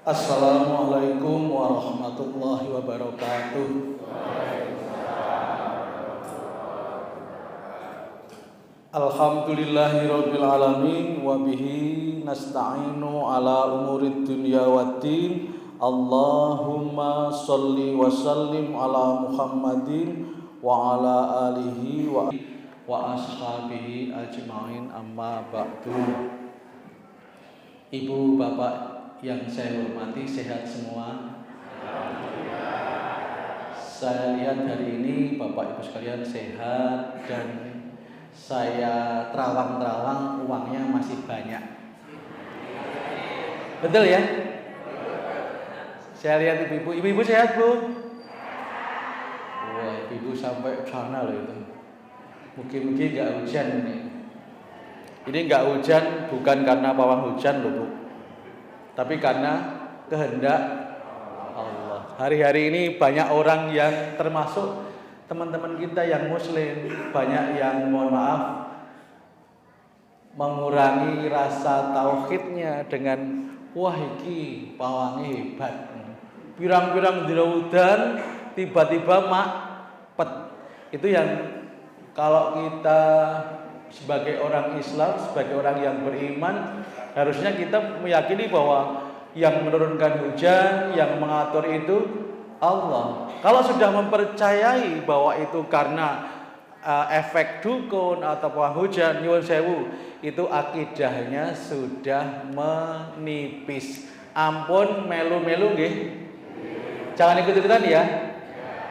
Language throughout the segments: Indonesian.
Assalamualaikum warahmatullahi wabarakatuh. Alhamdulillahirabbil alamin wa bihi nasta'inu ala umurid dunya waddin. Allahumma shalli wa sallim ala Muhammadin wa ala alihi wa ashabihi ajmain, amma ba'du. Ibu bapak yang saya hormati, sehat semua? Saya lihat hari ini Bapak Ibu sekalian sehat dan saya terawang-terawang uangnya masih banyak. Betul ya? Saya lihat ibu-ibu sehat, Bu? Wah, ibu sampai sana loh itu. Mungkin nggak hujan ini. Ini nggak hujan bukan karena pawang hujan loh, Bu, tapi karena kehendak Allah. Hari-hari ini banyak orang yang termasuk teman-teman kita yang muslim, banyak yang mohon maaf mengurangi rasa tauhidnya dengan wah iki pawange hebat. Pirang-pirang diraudan tiba-tiba makpet. Itu yang kalau kita sebagai orang Islam, sebagai orang yang beriman, harusnya kita meyakini bahwa yang menurunkan hujan, yang mengatur itu Allah. Kalau sudah mempercayai bahwa itu karena efek dukun atau hujan, nyuwun sewu, itu akidahnya sudah menipis. Ampun melu-melu nggih. Jangan ikut-ikutan ya.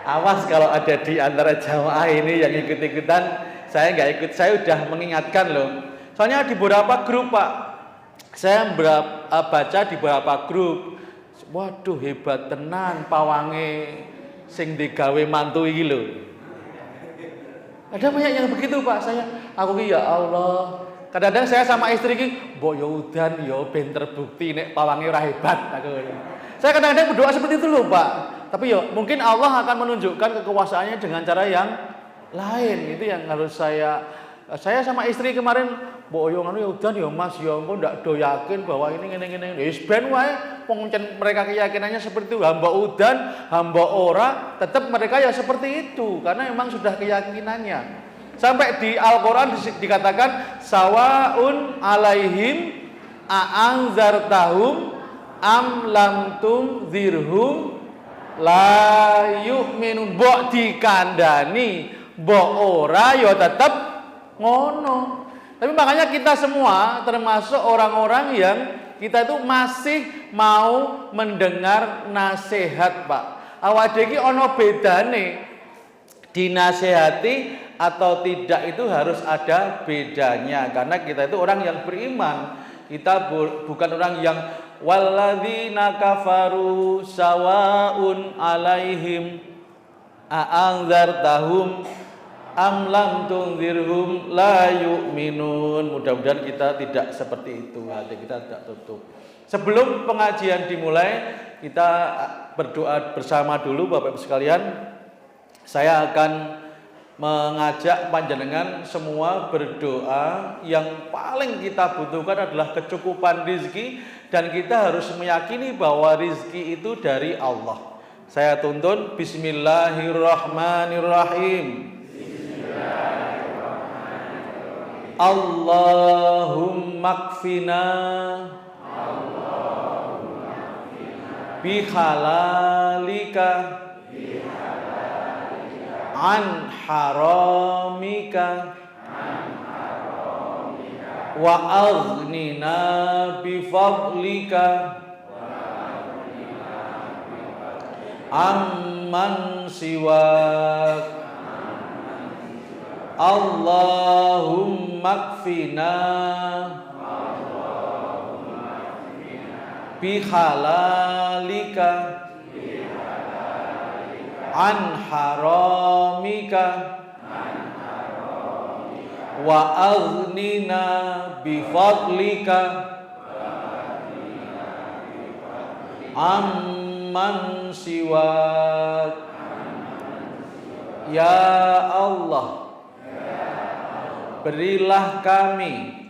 Awas kalau ada di antara jamaah ini yang ikut-ikutan. Saya nggak ikut, saya udah mengingatkan loh. Soalnya di beberapa grup, Pak, saya baca di beberapa grup, waduh hebat tenan pawange sing digawe mantu iki lho. Ada banyak yang begitu, Pak. Aku ya Allah. Kadang-kadang saya sama istri ki, mbok yo udan yo ben terbukti nek pawange ora hebat aku. Saya kadang-kadang berdoa seperti itu loh, Pak. Tapi yo mungkin Allah akan menunjukkan kekuasaannya dengan cara yang lain. Itu yang harus saya sama istri kemarin boyong anu ya udan ya Mas ya engko ndak do yakin bahwa ini ngene-ngene wis ben wae pengcen mereka keyakinannya seperti itu, hamba udan hamba ora tetap mereka ya seperti itu karena memang sudah keyakinannya. Sampai di Al-Qur'an dikatakan sawaun alaihim a'anzartahum am lam tunzirhum la yu'minun. Mbok dikandani mbok ora ya tetap ngono. Tapi makanya kita semua termasuk orang-orang yang kita itu masih mau mendengar nasihat, Pak. Awake iki ana bedane. Dinasehati atau tidak itu harus ada bedanya karena kita itu orang yang beriman. Kita bukan orang yang walladzina kafaru sawaun alaihim a'anzartahum am lam tunzirhum la yu'minun. Mudah-mudahan kita tidak seperti itu, hati kita tidak tutup. Sebelum pengajian dimulai, kita berdoa bersama dulu Bapak Ibu sekalian. Saya akan mengajak panjenengan semua berdoa. Yang paling kita butuhkan adalah kecukupan rizki, dan kita harus meyakini bahwa rizki itu dari Allah. Saya tuntun Bismillahirrahmanirrahim. Allahumma kfina bihalalika an haramika wa aghnina bifadlika amman siwak. Allahumma kfina bihalalika an haramika wa aghnina bifadlika amman siwak. Ya Allah, berilah kami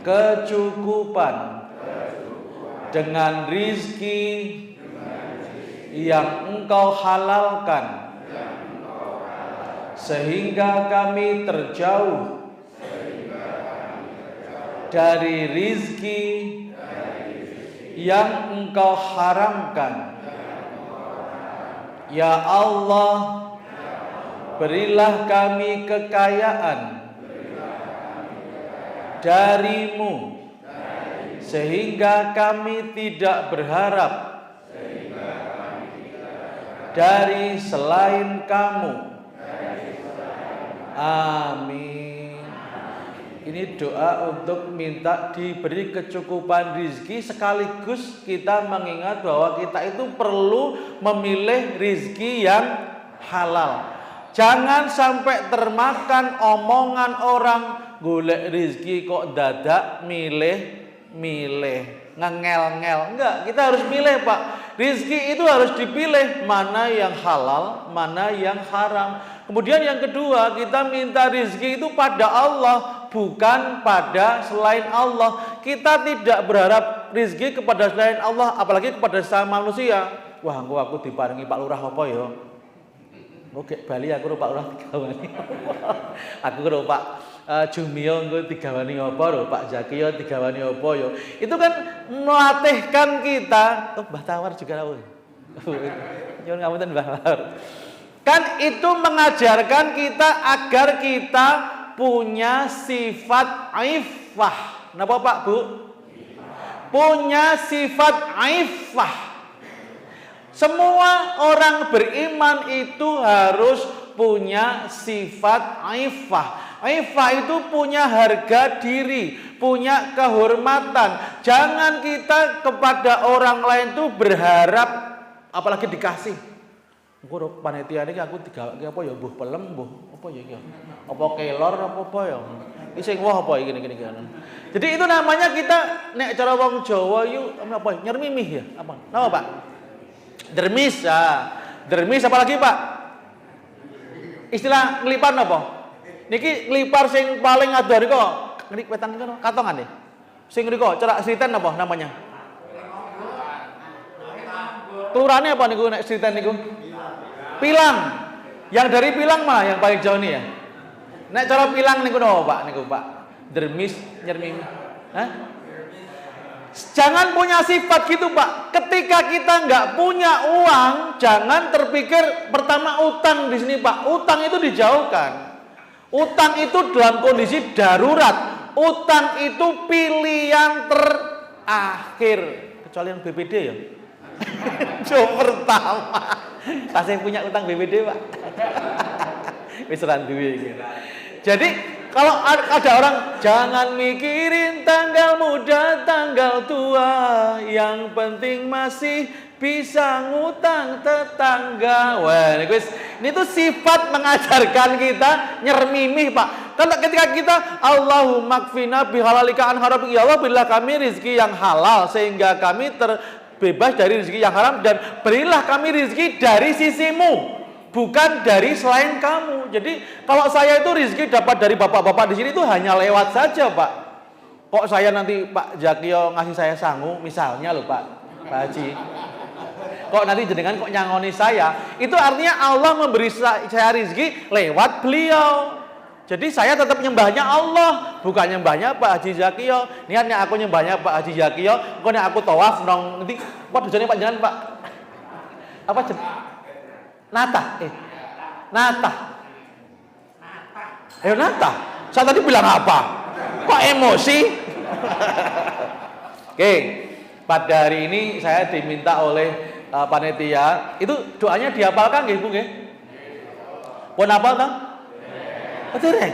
kecukupan dengan rizki yang Engkau halalkan, sehingga kami terjauh dari rizki yang Engkau haramkan. Ya Allah, berilah kami kekayaan darimu, sehingga kami tidak berharap dari selain kamu. Amin. Ini doa untuk minta diberi kecukupan rizki, sekaligus kita mengingat bahwa kita itu perlu memilih rizki yang halal. Jangan sampai termakan omongan orang, golek rizki kok dadak milih ngengel-ngel. Enggak, kita harus milih, Pak. Rizki itu harus dipilih, mana yang halal, mana yang haram. Kemudian yang kedua, kita minta rizki itu pada Allah, bukan pada selain Allah. Kita tidak berharap rizki kepada selain Allah, apalagi kepada sesama manusia. Wah, aku diparingi Pak Lurah apa ya? Oke, Bali aku Pak Lurah digawani. Aku karo Pak Jumio engko digawani apa lho, Pak Zakiyo digawani apa ya. Itu kan melatihkan kita. Oh, Mbah Tawar juga tahu. Nyuwun ngapunten Mbah Tawar. Kan itu mengajarkan kita agar kita punya sifat aifah. Napa Pak Bu? Punya sifat aifah. Semua orang beriman itu harus punya sifat aifah. Aifah itu punya harga diri, punya kehormatan. Jangan kita kepada orang lain itu berharap, apalagi dikasih. Engko panitia niki aku digawake apa ya, mbuh pelem, mbuh apa ya iki? Apa kelor apa ya? Iki sing wah apa iki gini. Jadi itu namanya kita nek cara wong Jawa yu apa? Nyermimih ya? Apa? Napa, Pak? Dermis ya. Dermis apa lagi, Pak? Istilah nglipar napa? Niki nglipar sing paling adoh niku ngelik wetan niku katongan nggih. Sing niku cerak sriten apa namanya? Kelurane apa niku nek sriten niku? Pilang. Yang dari Pilang malah yang paling jauh nih ya. Nek cara Pilang niku no, Pak, niku Pak. Dermis, nyermimi. Hah? Jangan punya sifat gitu, Pak. Ketika kita nggak punya uang, jangan terpikir pertama utang di sini, Pak. Utang itu dijauhkan. Utang itu dalam kondisi darurat. Utang itu pilihan terakhir. Kecuali yang BPD ya. Yang pertama. Saya punya utang BPD, Pak. Wis ora duwe iki. Jadi kalau ada orang jangan mikirin tanggal muda, tanggal tua, yang penting masih bisa ngutang tetangga. Wah, ini tuh sifat mengajarkan kita nyermimih, Pak. Karena ketika kita Allahumma kfina bihalalika an haramika, ya Allah berilah kami rezeki yang halal sehingga kami terbebas dari rezeki yang haram, dan berilah kami rezeki dari sisimu, bukan dari selain kamu. Jadi kalau saya itu rezeki dapat dari bapak-bapak di sini itu hanya lewat saja, Pak. Kok saya nanti Pak Jakio ngasih saya sangu, misalnya loh Pak Haji. Kok nanti jenengan kok nyangoni saya? Itu artinya Allah memberi saya rezeki lewat beliau. Jadi saya tetap nyembahnya Allah, bukan nyembahnya Pak Haji Zakio. Niatnya aku nyembahnya Pak Haji Zakio, kok nek aku tawaf nong nanti apa tujuannya Pak jenengan, Pak? Apa Nata? Nata. Nata. Saya tadi bilang apa? Kok emosi? Oke, pada hari ini saya diminta oleh panitia, itu doanya dihafalkan nggih, Bu nggih? Pun hafal toh? Betul ya?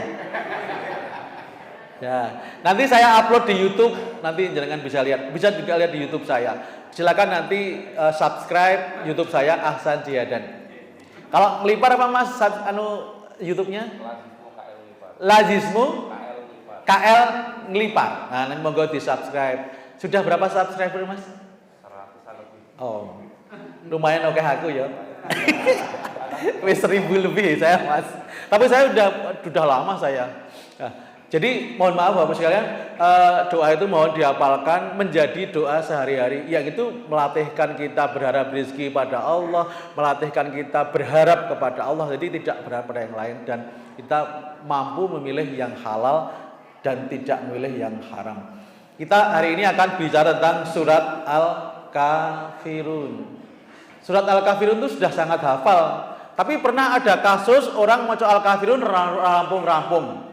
Ya, nanti saya upload di YouTube, nanti jangan bisa lihat, bisa juga lihat di YouTube saya. Silakan nanti subscribe YouTube saya Ahsan Jihadan. Kalau ngelipar apa Mas YouTube-nya? Lazismu KL ngelipar. Nah, nanti monggo di-subscribe. Sudah berapa subscriber, Mas? 100-an lebih. Oh. Lumayan oke aku ya. Wis 1000 lebih saya, Mas. Tapi saya udah lama saya. Nah, Jadi mohon maaf Bapak sekalian, doa itu mohon dihafalkan menjadi doa sehari-hari, yang itu melatihkan kita berharap rezeki pada Allah, melatihkan kita berharap kepada Allah, jadi tidak berharap pada yang lain, dan kita mampu memilih yang halal dan tidak memilih yang haram. Kita hari ini akan bicara tentang surat Al-Kafirun. Surat Al-Kafirun itu sudah sangat hafal, tapi pernah ada kasus orang mau Al-Kafirun rampung-rampung.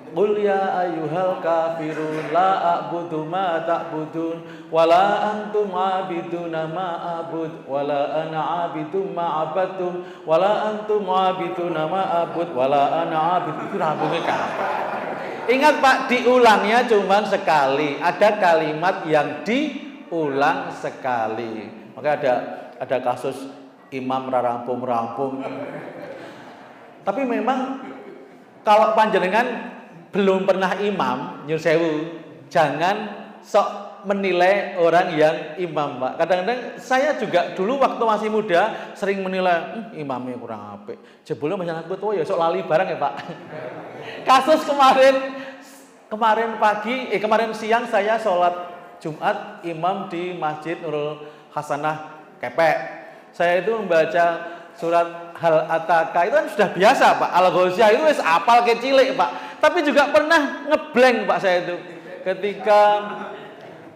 Qul ya ayyuhal kafirun la a'budu ma ta'budun wala antum 'abiduna ma a'bud wala ana 'abidum ma 'abadtum wala antum 'abiduna ma a'bud wala ana 'abid. Itu rampungnya kan. Ingat Pak, diulangnya cuma sekali. Ada kalimat yang diulang sekali. Maka ada kasus imam rampung-rampung. Tapi memang kalau panjenengan belum pernah imam, nyuwun sewu, jangan sok menilai orang yang imam, Pak. Kadang-kadang saya juga dulu waktu masih muda sering menilai imamnya kurang apik. Jebule masalah tua ya sok lali barang ya, Pak. Kasus kemarin siang saya sholat Jumat imam di Masjid Nurul Hasanah Kepek. Saya itu membaca surat Hal Ataka itu kan sudah biasa Pak. Al-Ghasyiyah itu wis apal kecilik Pak. Tapi juga pernah ngeblank Pak saya itu. Ketika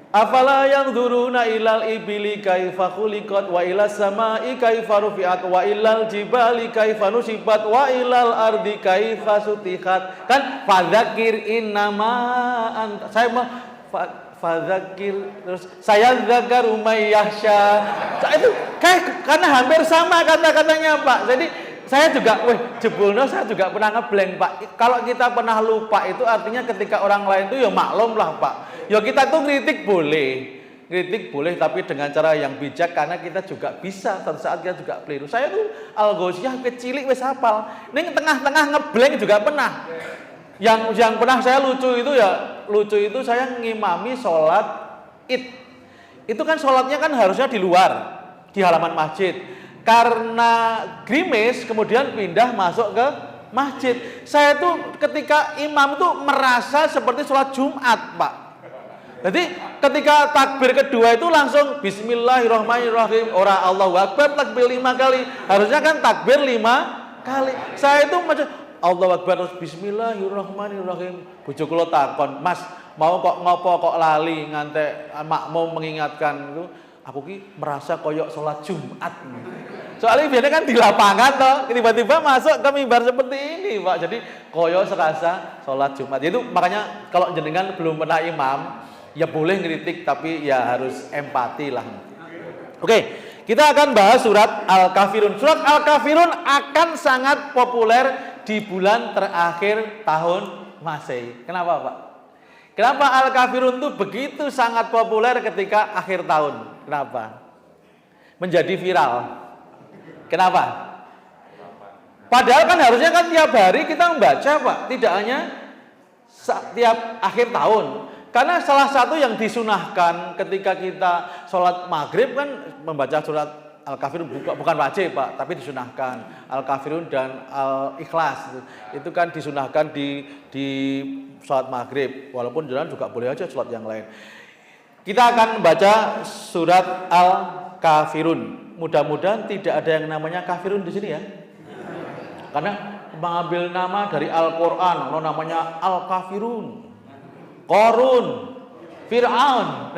afala yanzuruna ilal ibili kaifa khuliqat wa ilas samai kaifa rufi'at wa ilal jibali kaifa nusibat wa ilal ardi kaifa sutihat. Kan fadzakir innama anta. Saya mau fadzakir terus saya zakaru may yahsya. Itu kayak karena hampir sama kata-katanya Pak. Jadi saya juga, jebulno saya juga pernah ngeblank Pak. Kalau kita pernah lupa itu artinya ketika orang lain itu ya maklum lah Pak. Ya kita tuh kritik boleh tapi dengan cara yang bijak, karena kita juga bisa suatu saat kita juga keliru. Saya tuh Al-Ghasyiyah kecilik wis hafal. Ning tengah-tengah ngeblank juga pernah. Yang pernah saya lucu itu saya ngimami sholat Id. Itu kan sholatnya kan harusnya di luar, di halaman masjid. Karena grimis kemudian pindah masuk ke masjid. Saya tuh ketika imam tuh merasa seperti sholat Jumat Pak. Jadi ketika takbir kedua itu langsung Bismillahirrahmanirrahim, ora Allahu Akbar takbir 5 kali. Harusnya kan takbir 5 kali. Saya itu macam Allahu Akbar terus Bismillahirrahmanirrahim. Bojo kula takon, "Mas, mau kok ngopo kok lali ngantek makmum mengingatkan itu?" Aku ki merasa koyok sholat Jumat. Soalnya biasanya kan di lapangan toh, tiba-tiba masuk ke mimbar seperti ini Pak. Jadi koyok serasa sholat Jumat. Itu makanya kalau jenengan belum pernah imam, ya boleh ngeritik tapi ya harus empati lah. Oke, kita akan bahas surat Al-Kafirun. Surat Al-Kafirun akan sangat populer di bulan terakhir tahun Masehi. Kenapa Pak? Kenapa Al-Kafirun itu begitu sangat populer ketika akhir tahun? Kenapa? Menjadi viral. Kenapa? Padahal kan harusnya kan tiap hari kita membaca Pak, tidak hanya tiap akhir tahun. Karena salah satu yang disunahkan ketika kita sholat maghrib kan membaca surat Al-Kafirun, bukan wajib Pak, tapi disunahkan. Al-Kafirun dan Al-Ikhlas itu kan disunahkan di sholat maghrib, walaupun jalan juga boleh aja sholat yang lain. Kita akan baca surat Al-Kafirun. Mudah-mudahan tidak ada yang namanya kafirun di sini ya. Karena mengambil nama dari Al-Qur'an, namanya Al-Kafirun, Qarun, Fir'aun.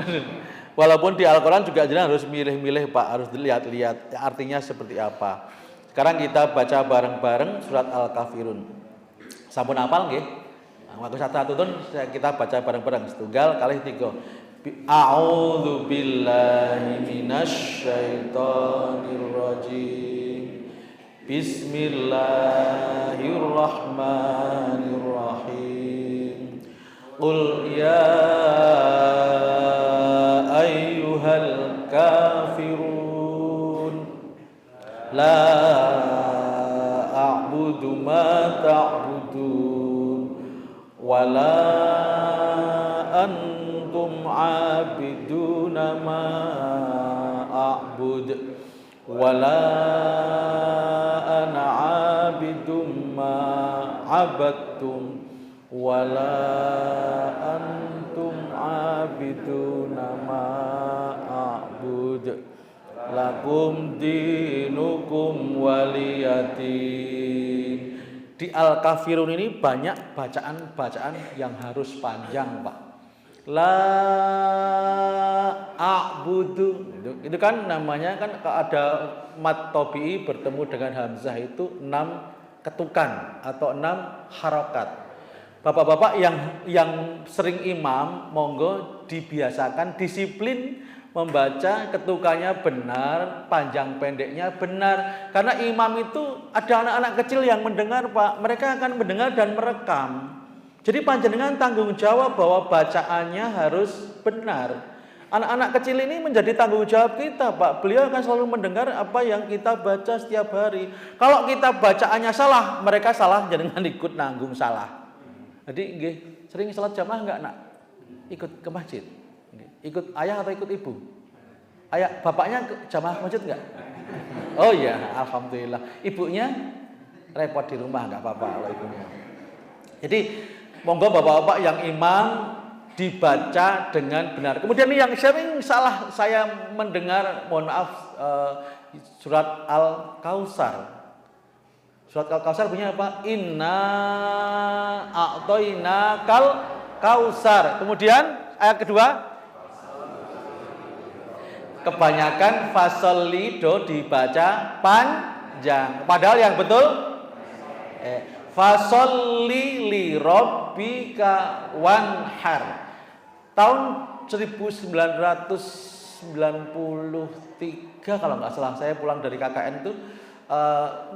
Walaupun di Al-Qur'an juga jangan harus milih-milih Pak, harus dilihat-lihat artinya seperti apa. Sekarang kita baca bareng-bareng surat Al-Kafirun. Sampun hafal nggih? Waktu satu tuh kita baca bareng-bareng, setunggal kali 3. A'udzu billahi minasy syaithanir rajim. Bismillahirrahmanirrahim. Qul ya ayyuhal kafirun la a'budu ma ta'budun wala antum 'abiduna ma a'bud wala ana 'abidum ma 'abadtum wala antum abiduna ma a'bud lakum dinukum waliyadin. Di Al-Kafirun ini banyak bacaan-bacaan yang harus panjang, Pak. La a'budu itu kan namanya kan ada mat tabi'i bertemu dengan hamzah itu 6 ketukan atau 6 harokat. Bapak-bapak yang sering imam, monggo dibiasakan disiplin membaca ketukannya benar, panjang pendeknya benar. Karena imam itu ada anak-anak kecil yang mendengar, Pak. Mereka akan mendengar dan merekam. Jadi panjenengan tanggung jawab bahwa bacaannya harus benar. Anak-anak kecil ini menjadi tanggung jawab kita, Pak. Beliau akan selalu mendengar apa yang kita baca setiap hari. Kalau kita bacaannya salah, mereka salah, jangan ikut nanggung salah. Jadi nggih, sering salat jamaah enggak, Nak? Ikut ke masjid? Ikut ayah atau ikut ibu? Ayah, bapaknya ke jamaah masjid enggak? Oh iya, alhamdulillah. Ibunya repot di rumah, enggak apa-apa kalau ibunya. Jadi monggo bapak-bapak yang imam dibaca dengan benar. Kemudian yang sering salah saya mendengar, mohon maaf, surat Al-Kautsar. Surat Al-Kautsar punya apa? Inna a'toina kal kausar. Kemudian ayat kedua, kebanyakan fasoli do dibaca panjang. Padahal yang betul fasoli li rabbika wanhar. Tahun 1993 kalau nggak salah, saya pulang dari KKN itu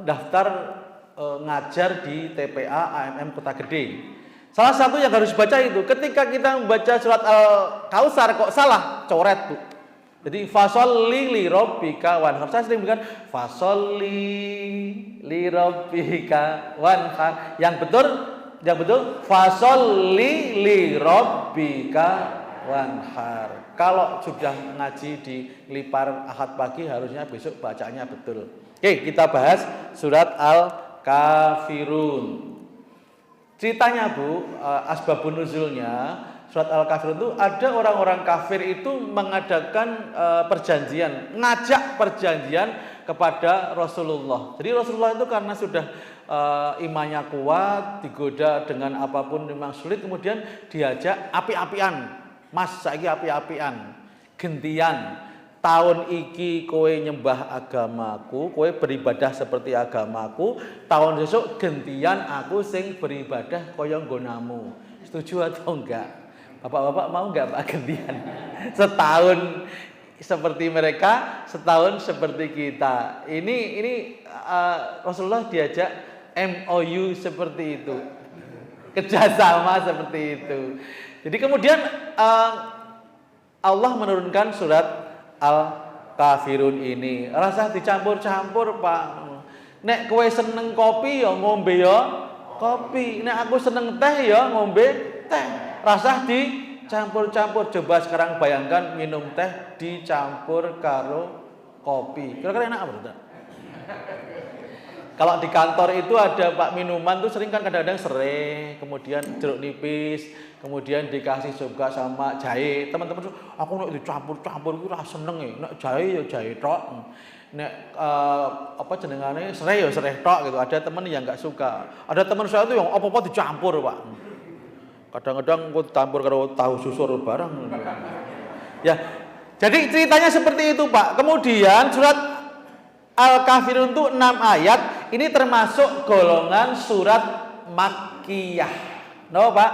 daftar ngajar di TPA AMM Kota Gede. Salah satu yang harus baca itu, ketika kita membaca surat Al-Kautsar kok salah, coret, Bu. Jadi fasholli li rabbika wanhar. Saya sering bilang fasholli li rabbika wanhar. Yang betul fasholli li rabbika wanhar. Kalau sudah ngaji di Lipar Ahad pagi, harusnya besok bacanya betul. Oke, kita bahas surat Al-Kafirun. Ceritanya, Bu, asbabun nuzulnya surat Al-Kafirun itu ada orang-orang kafir itu mengadakan perjanjian, ngajak perjanjian kepada Rasulullah. Jadi Rasulullah itu karena sudah imannya kuat, digoda dengan apapun memang sulit, kemudian diajak api-apian. Mas, saiki api-apian. Gentian. Tahun iki kowe nyembah agamaku, kowe beribadah seperti agamaku, tahun besok gentian aku sing beribadah kaya nggonamu. Setuju atau enggak? Bapak-bapak mau enggak Pak gentian? Setahun seperti mereka, setahun seperti kita. Ini Rasulullah diajak MOU seperti itu. Kerjasama seperti itu. Jadi kemudian Allah menurunkan surat Al-Kafirun ini. Rasa dicampur-campur, Pak. Nek kowe seneng kopi ya ngombe ya kopi. Nek aku seneng teh ya ngombe teh. Rasa dicampur-campur. Coba sekarang bayangkan minum teh dicampur karo kopi. Kira-kira enak apa tidak? Kalau di kantor itu ada Pak minuman tuh sering kan kadang-kadang serai, kemudian jeruk nipis, kemudian dikasih juga sama jahe. Teman-teman tuh, aku nek dicampur-campur itu rasa seneng ya. Nek jahe ya jahe tok. Nek apa jenengane serai ya serai tok gitu. Ada teman yang enggak suka. Ada teman saya tuh yang apa-apa dicampur, Pak. Kadang-kadang aku campur karo tahu susur barang. Ya. Jadi ceritanya seperti itu, Pak. Kemudian surat Al-Kafirun itu 6 ayat. Ini termasuk golongan surat Makkiyah. No, Pak?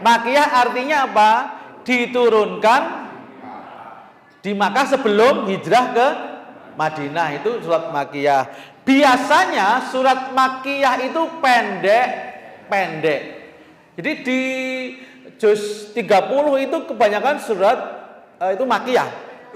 Makkiyah artinya apa? Diturunkan di Makkah sebelum hijrah ke Madinah. Itu surat Makkiyah. Biasanya surat Makkiyah itu pendek-pendek. Jadi di juz 30 itu kebanyakan surat itu Makkiyah.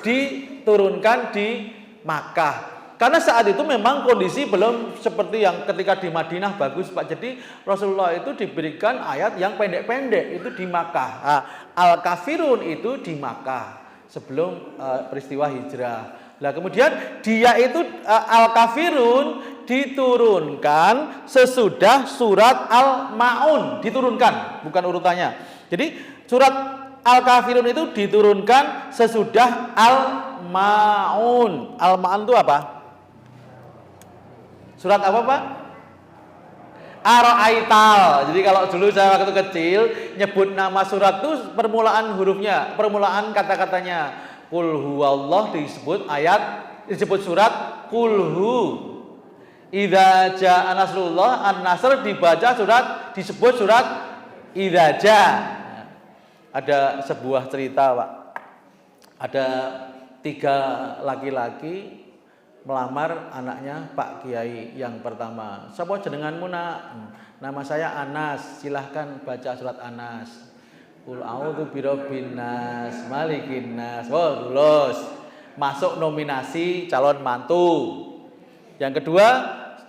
Diturunkan di Makkah. Karena saat itu memang kondisi belum seperti yang ketika di Madinah bagus, Pak. Jadi Rasulullah itu diberikan ayat yang pendek-pendek itu di Makkah. Al-Kafirun itu di Makkah sebelum peristiwa hijrah. Nah, kemudian dia itu Al-Kafirun diturunkan sesudah surat Al-Maun, diturunkan, bukan urutannya. Jadi surat Al-Kafirun itu diturunkan sesudah Al-Maun. Al-Maun itu apa? Surat apa, Pak? Ar-Aital. Jadi kalau dulu saya waktu kecil nyebut nama surat itu permulaan hurufnya, permulaan kata-katanya. Qul huwallah disebut surat Qul hu. Idza jaa nasrullah, An-Nasr disebut surat Idza jaa. Ada sebuah cerita, Pak. Ada 3 laki-laki melamar anaknya Pak Kiai yang pertama. Sapa jenenganmu, Nak? Nama saya Anas. Silahkan baca surat Anas. Qul a'udzu birabbin nas, malikin nas. Oh, lulus. Masuk nominasi calon mantu. Yang kedua,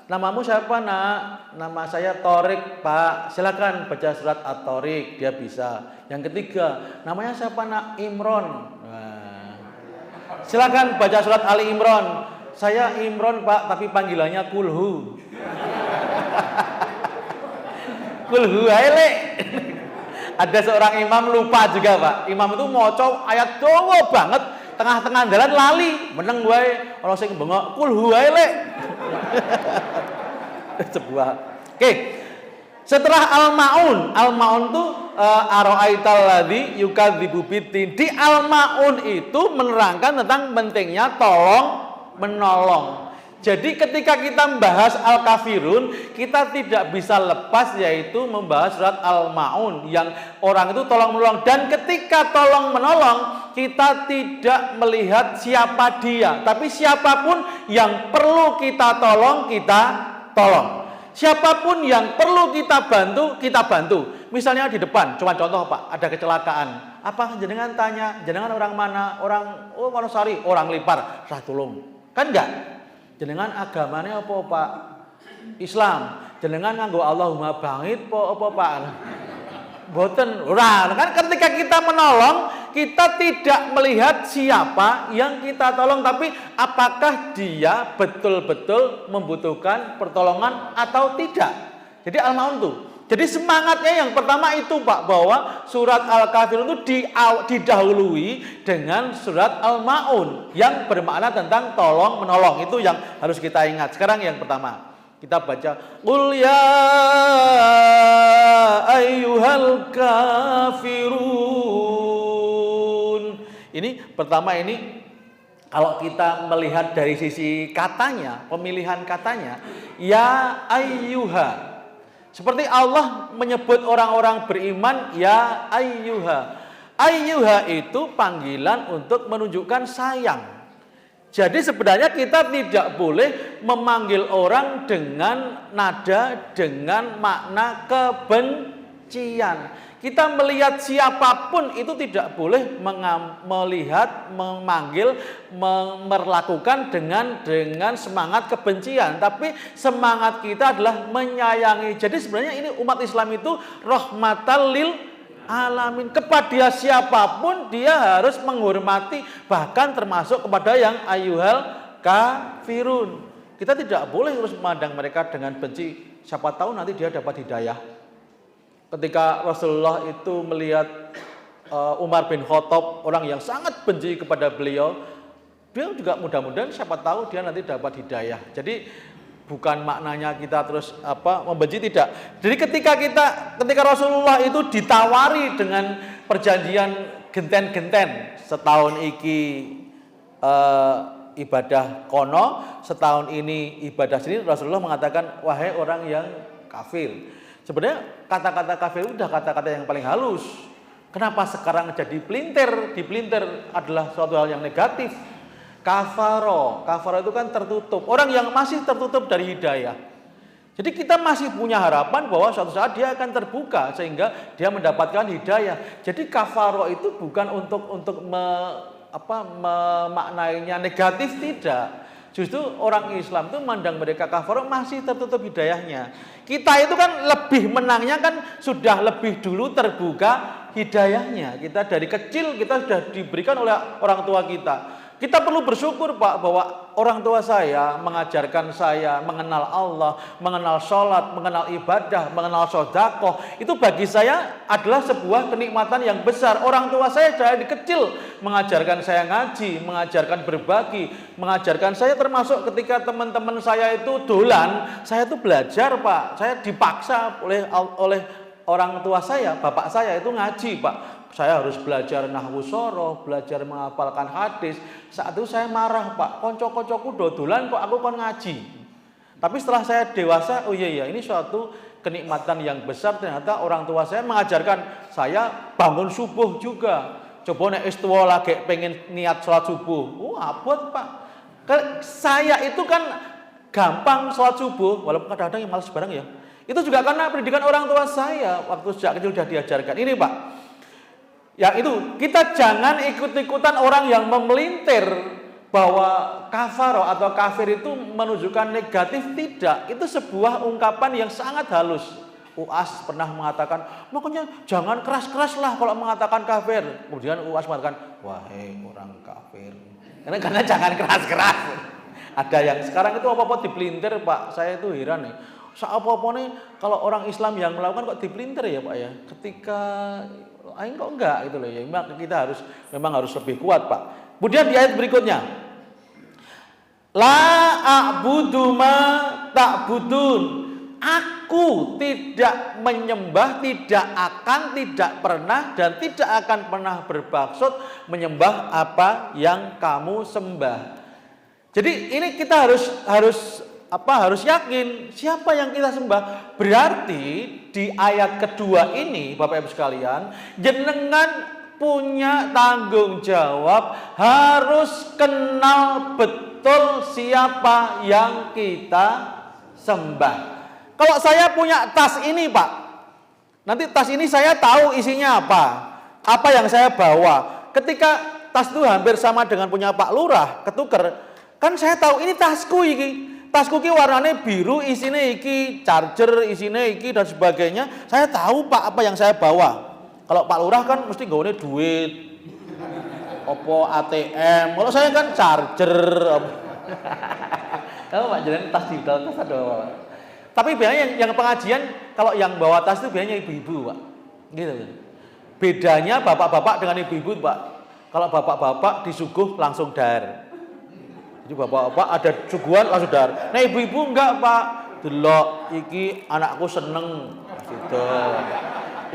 namamu siapa, Nak? Nama saya Torik, Pak. Silakan baca surat At-Torik, dia bisa. Yang ketiga, namanya siapa, Nak? Imron. Nah, silakan baca surat Ali Imron. Saya Imron, Pak, tapi panggilannya Kulhu. Kulhu ae. Ada seorang imam lupa juga, Pak. Imam itu maca ayat dawa banget, tengah-tengah dalan lali, meneng wae ana sing bengok Kulhu ae. Sebuah. Oke. Setelah Al-Maun itu Ar-Aital ladzi yukadzibu biddin. Di Al-Maun itu menerangkan tentang pentingnya tolong menolong. Jadi ketika kita membahas Al-Kafirun, kita tidak bisa lepas yaitu membahas surat Al-Maun yang orang itu tolong menolong. Dan ketika tolong menolong, kita tidak melihat siapa dia, tapi siapapun yang perlu kita tolong, kita tolong. Siapapun yang perlu kita bantu, kita bantu. Misalnya di depan, cuma contoh, Pak, ada kecelakaan. Apa jenengan tanya, jenengan orang mana? Orang Wonosari, orang Lipar, saya tolong. Kan enggak? Jenengan agamanya apa, Pak? Islam. Jenengan nganggo Allahumma bangit apa, Pak? Boten. Ora, kan ketika kita menolong, kita tidak melihat siapa yang kita tolong, tapi apakah dia betul-betul membutuhkan pertolongan atau tidak. Jadi Al-Maun tuh. Jadi semangatnya yang pertama itu, Pak, bahwa surat Al-Kafirun itu didahului dengan surat Al-Maun yang bermakna tentang tolong menolong. Itu yang harus kita ingat. Sekarang yang pertama kita baca Qul ya ayyuhal kafirun. Ini pertama, ini kalau kita melihat dari sisi katanya, pemilihan katanya, ya ayyuha. Seperti Allah menyebut orang-orang beriman, ya ayyuha. Ayyuha itu panggilan untuk menunjukkan sayang. Jadi sebenarnya kita tidak boleh memanggil orang dengan nada, dengan makna kebencian. Kita melihat siapapun itu tidak boleh memanggil, memperlakukan dengan semangat kebencian. Tapi semangat kita adalah menyayangi. Jadi sebenarnya ini umat Islam itu rahmatan lil alamin. Kepada siapapun dia harus menghormati, bahkan termasuk kepada yang ayyuhal kafirun. Kita tidak boleh terus memandang mereka dengan benci. Siapa tahu nanti dia dapat hidayah. Ketika Rasulullah itu melihat Umar bin Khattab, orang yang sangat benci kepada beliau juga mudah-mudahan siapa tahu dia nanti dapat hidayah. Jadi bukan maknanya kita terus membenci, tidak. Jadi ketika Rasulullah itu ditawari dengan perjanjian genten-genten, setahun iki ibadah kono, setahun ini ibadah sini, Rasulullah mengatakan wahai orang yang kafir. Sebenarnya kata-kata kafir itu sudah kata-kata yang paling halus. Kenapa sekarang jadi pelintir? Dipelintir adalah suatu hal yang negatif. Kafaro itu kan tertutup. Orang yang masih tertutup dari hidayah. Jadi kita masih punya harapan bahwa suatu saat dia akan terbuka sehingga dia mendapatkan hidayah. Jadi kafaro itu bukan untuk memaknainya negatif, tidak. Justru orang Islam itu memandang mereka kafir masih tertutup hidayahnya. Kita itu kan lebih menangnya kan sudah lebih dulu terbuka hidayahnya. Kita dari kecil kita sudah diberikan oleh orang tua kita. Kita perlu bersyukur Pak bahwa orang tua saya mengajarkan saya mengenal Allah, mengenal sholat, mengenal ibadah, mengenal sedekah. Itu bagi saya adalah sebuah kenikmatan yang besar. Orang tua saya dari kecil mengajarkan saya ngaji, mengajarkan berbagi, mengajarkan saya termasuk ketika teman-teman saya itu dolan, saya itu belajar Pak. Saya dipaksa oleh orang tua saya, bapak saya itu ngaji Pak. Saya harus belajar nahwu soroh, belajar menghafalkan hadis. Saat itu saya marah Pak, konco-koncoku dodolan kok aku kon ngaji. Tapi setelah saya dewasa, oh iya ini suatu kenikmatan yang besar. Ternyata orang tua saya mengajarkan saya bangun subuh juga. Coba nek istuwa lagi pengen niat sholat subuh, abot Pak. Saya itu kan gampang sholat subuh, walaupun kadang-kadang yang malas bareng ya. Itu juga karena pendidikan orang tua saya waktu sejak kecil sudah diajarkan. Ini Pak, yang itu kita jangan ikut-ikutan orang yang memelintir bahwa kafaro atau kafir itu menunjukkan negatif. Tidak, itu sebuah ungkapan yang sangat halus. UAS pernah mengatakan, makanya jangan keras-keras lah kalau mengatakan kafir. Kemudian UAS mengatakan, wahai orang kafir, karena jangan keras-keras. Ada yang sekarang itu apa-apa dipelintir Pak, saya itu heran nih. Apa-apa nih kalau orang Islam yang melakukan kok dipelintir ya Pak ya. Ketika aing kok enggak gitu loh ya. Kita memang harus lebih kuat Pak. Kemudian di ayat berikutnya, la a'budu ma ta'budun. Aku tidak menyembah, tidak akan, tidak pernah dan tidak akan pernah bermaksud menyembah apa yang kamu sembah. Jadi ini kita harus yakin siapa yang kita sembah. Berarti di ayat kedua ini Bapak Ibu sekalian, jenengan punya tanggung jawab harus kenal betul siapa yang kita sembah. Kalau saya punya tas ini Pak, nanti tas ini saya tahu isinya apa yang saya bawa. Ketika tas itu hampir sama dengan punya Pak Lurah, ketuker, kan saya tahu ini tasku iki. Tasku ki warnanya biru, isinya iki charger, isinya iki dan sebagainya. Saya tahu Pak apa yang saya bawa. Kalau Pak Lurah kan mesti gawane duit, opo ATM. Kalau saya kan charger. Tahu Pak, jalan tas di dalam tas ada apa? Tapi biasanya yang pengajian kalau yang bawa tas itu biasanya ibu-ibu Pak. Gitu. Bedanya bapak-bapak dengan ibu-ibu Pak. Kalau bapak-bapak disuguh langsung dar. Jadi bapak-bapak ada suguhan langsung dar. Nah ibu-ibu enggak Pak. Delok iki anakku seneng gitu.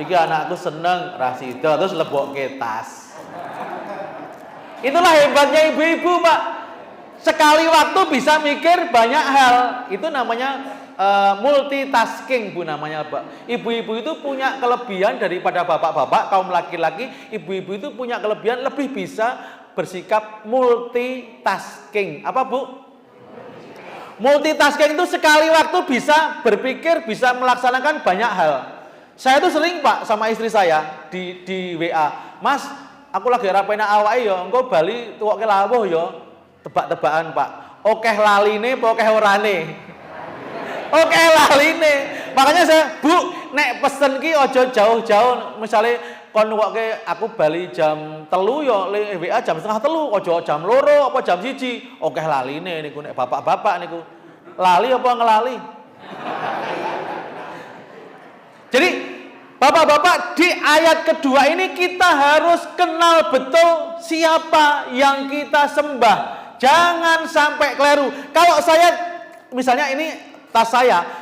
Iki anakku seneng rasido terus lebokke tas. Itulah hebatnya ibu-ibu Pak. Sekali waktu bisa mikir banyak hal. Itu namanya multitasking Bu namanya Pak. Ibu-ibu itu punya kelebihan daripada bapak-bapak, kaum laki-laki. Ibu-ibu itu punya kelebihan lebih bisa bersikap multitasking. Apa Bu? Multitasking itu sekali waktu bisa berpikir, bisa melaksanakan banyak hal. Saya tuh sering Pak sama istri saya di WA, Mas, aku lagi rapena awake ya, engko bali tuwoke lawuh ya. Tebak-tebakan Pak. Okeh laline apa okeh orane? Oke laline. Makanya saya, Bu, nek pesen ki ojo jauh-jauh. Misalnya kon woke aku bali jam 3 ya WA jam 2:30, ojo jam 2 apa jam 1. Oke laline niku nek bapak-bapak niku. Lali apa ngelali? Jadi bapak-bapak di ayat kedua ini kita harus kenal betul siapa yang kita sembah. Jangan sampai keliru. Kalau saya misalnya ini tas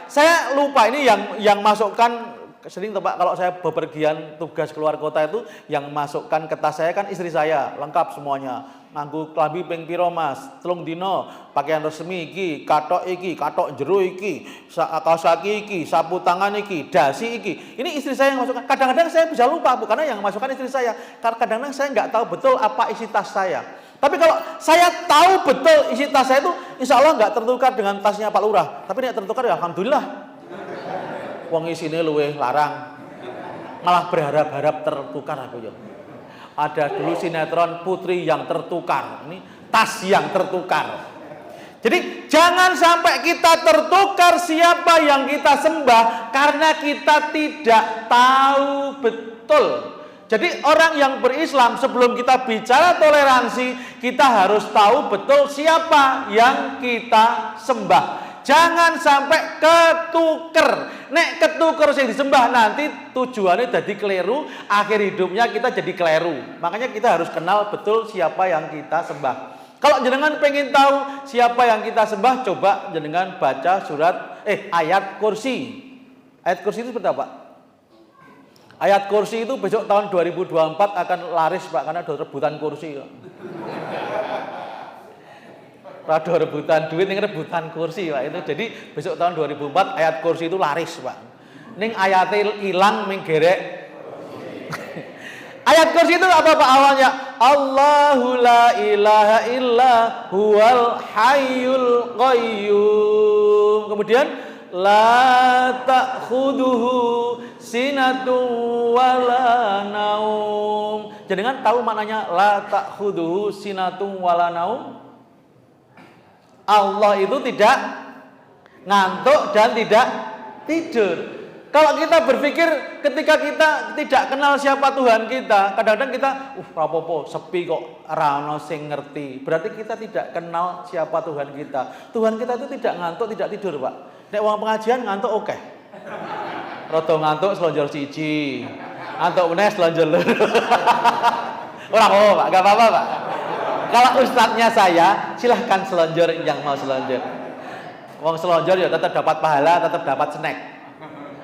saya lupa ini yang masukkan sering Pak kalau saya bepergian tugas keluar kota itu yang masukkan ke tas saya kan istri saya lengkap semuanya. Nganggo klambi ping pira Mas? 3 dino, pakaian resmi iki, katok jero iki, kaos kaki iki, sapu tangan iki, dasi iki. Ini istri saya yang masukkan. Kadang-kadang saya bisa lupa bukan yang masukkan istri saya. Karena kadang-kadang saya nggak tahu betul apa isi tas saya. Tapi kalau saya tahu betul isi tas saya itu, insya Allah nggak tertukar dengan tasnya Pak Lurah. Tapi nek tertukar ya alhamdulillah. Wong isine luwih larang. Malah berharap-harap tertukar aku ya. Ada dulu sinetron Putri yang tertukar. Ini tas yang tertukar. Jadi jangan sampai kita tertukar siapa yang kita sembah karena kita tidak tahu betul Jadi orang yang berislam sebelum kita bicara toleransi, kita harus tahu betul siapa yang kita sembah. Jangan sampai ketuker. Nek ketuker yang disembah nanti tujuannya jadi keliru, akhir hidupnya kita jadi keliru. Makanya kita harus kenal betul siapa yang kita sembah. Kalau jenengan pengen tahu siapa yang kita sembah, coba jenengan baca ayat kursi. Ayat kursi itu seperti apa? Ayat kursi itu besok tahun 2024 akan laris Pak, karena ada rebutan kursi. Rada rebutan duit, ini rebutan kursi Pak itu. Jadi besok tahun 2004 ayat kursi itu laris Pak. Ning ayatnya hilang menggerek. Ayat kursi itu apa Pak awalnya? Allahu la ilaha illa huwal hayyul qayyum. Kemudian la ta'khuduhu sinatun wala naum. Jangan tahu maknanya la ta'khuduhu sinatun wala naum? Allah itu tidak ngantuk dan tidak tidur. Kalau kita berpikir ketika kita tidak kenal siapa Tuhan kita, kadang-kadang kita, rapopo, sepi kok, rano sing ngerti. Berarti kita tidak kenal siapa Tuhan kita. Tuhan kita itu tidak ngantuk, tidak tidur Pak. Nek wong pengajian ngantuk oke. Rodo ngantuk selonjor siji. Ngantuk meneh selonjor loro. Ora apa-apa Pak, enggak apa-apa Pak. Kalau ustadznya saya, silahkan selonjor yang mau selonjor. Wong selonjor ya tetap dapat pahala, tetap dapat snack.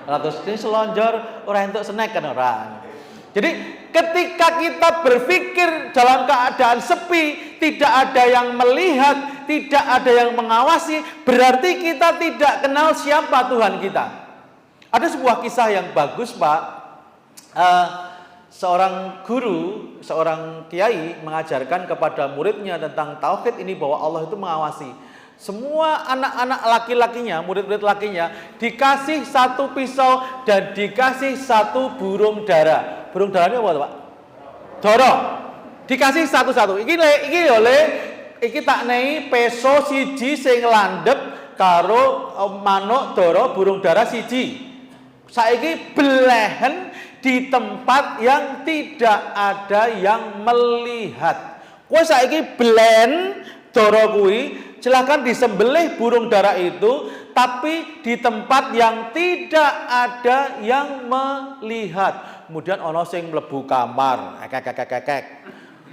Terus ini selonjor orang untuk snack kan orang. Jadi ketika kita berpikir dalam keadaan sepi, tidak ada yang melihat, tidak ada yang mengawasi, berarti kita tidak kenal siapa Tuhan kita. Ada sebuah kisah yang bagus Pak. Seorang guru, seorang kiai mengajarkan kepada muridnya tentang tauhid ini, bahwa Allah itu mengawasi. Semua anak-anak laki-lakinya, murid-murid lakinya dikasih satu pisau dan dikasih satu burung dara. Burung daranya apa Pak? Doro. Dikasih satu-satu. Iki tak nei peso siji sing landep karo manuk doro burung dara siji. Saiki belehen di tempat yang tidak ada yang melihat. Kowe saiki belen doro kuwi, silakan disembelih burung dara itu, tapi di tempat yang tidak ada yang melihat. Kemudian ono sing mlebu kamar,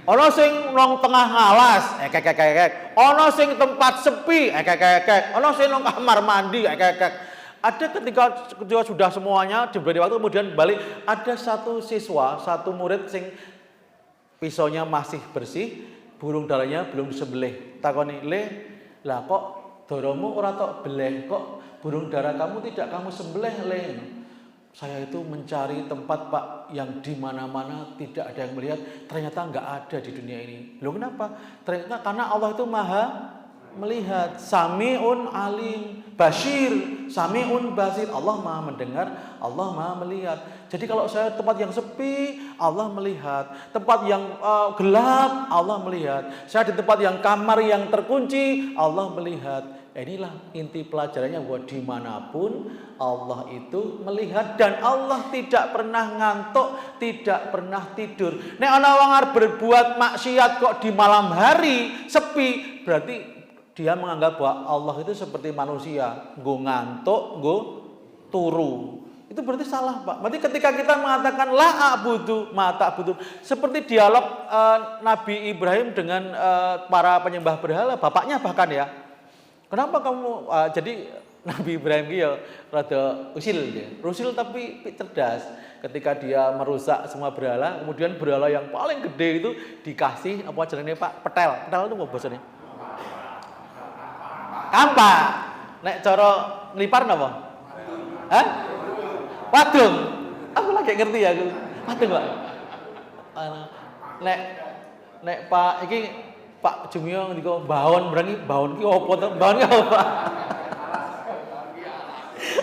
ono sing nang tengah ngalas, ono sing tempat sepi, ono sing nang kamar mandi, Ada ketika sudah semuanya diberi waktu, kemudian balik, ada satu siswa, satu murid sing pisaunya masih bersih, burung daranya belum disembelih. Takoni, "Le, lah kok doromu ora tok beleh, kok burung dara kamu tidak kamu sembelih, Le?" "Saya itu mencari tempat Pak yang di mana-mana tidak ada yang melihat, ternyata enggak ada di dunia ini." "Loh kenapa?" "Ternyata karena Allah itu Maha melihat, Sami'un alim, Bashir, Sami'un basir." Allah Maha mendengar, Allah Maha melihat. Jadi kalau saya tempat yang sepi, Allah melihat. Tempat yang gelap, Allah melihat. Saya di tempat yang kamar yang terkunci, Allah melihat. Inilah inti pelajarannya, bahwa dimanapun Allah itu melihat, dan Allah tidak pernah ngantuk, tidak pernah tidur. Nek ana wong arep berbuat maksiat kok di malam hari sepi, berarti dia menganggap bahwa Allah itu seperti manusia, nggo ngantuk, nggo turu. Itu berarti salah Pak. Berarti ketika kita mengatakan la a'budu ma ta'budun, seperti dialog Nabi Ibrahim dengan para penyembah berhala, bapaknya bahkan ya. Kenapa kamu jadi Nabi Ibrahim ya rada rusil tapi cerdas. Ketika dia merusak semua berhala, kemudian berhala yang paling gede itu dikasih apa jenenge Pak? Petel. Petel itu apa bahasanya? Apa? Nek cara nglipar napa? Hah? Wadung. Aku lagi ngerti ya aku. Wadung, Pak. Nek Pak iki Pak Jumio ndika baon berangi baon ki opo to? Baon ki apa?